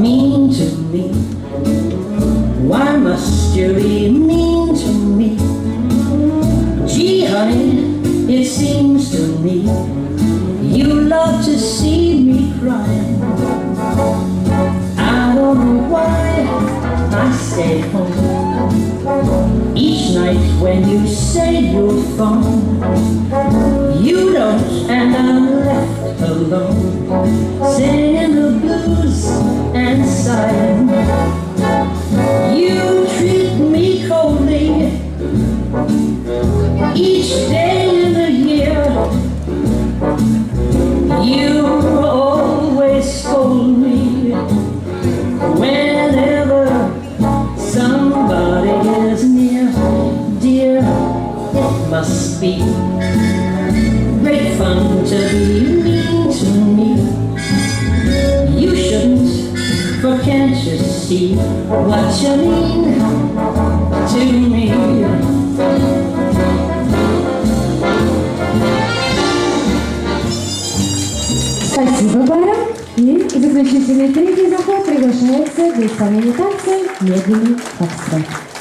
mean to me? Why must you be mean to me? Gee, honey, it seems to me you love to see me crying. I don't know why I stay home each night when you say you'll phone. You don't, and I'm left alone, singing the blues and sighing. You treat me coldly each day in the year. You always scold me whenever somebody is near. Dear, it must be great fun to be mean to me. You shouldn't, for can't you see what you mean to me? Спасибо, Бара. И заключительный третий заход приглашается для исполнения танца «Медленный фокстрот».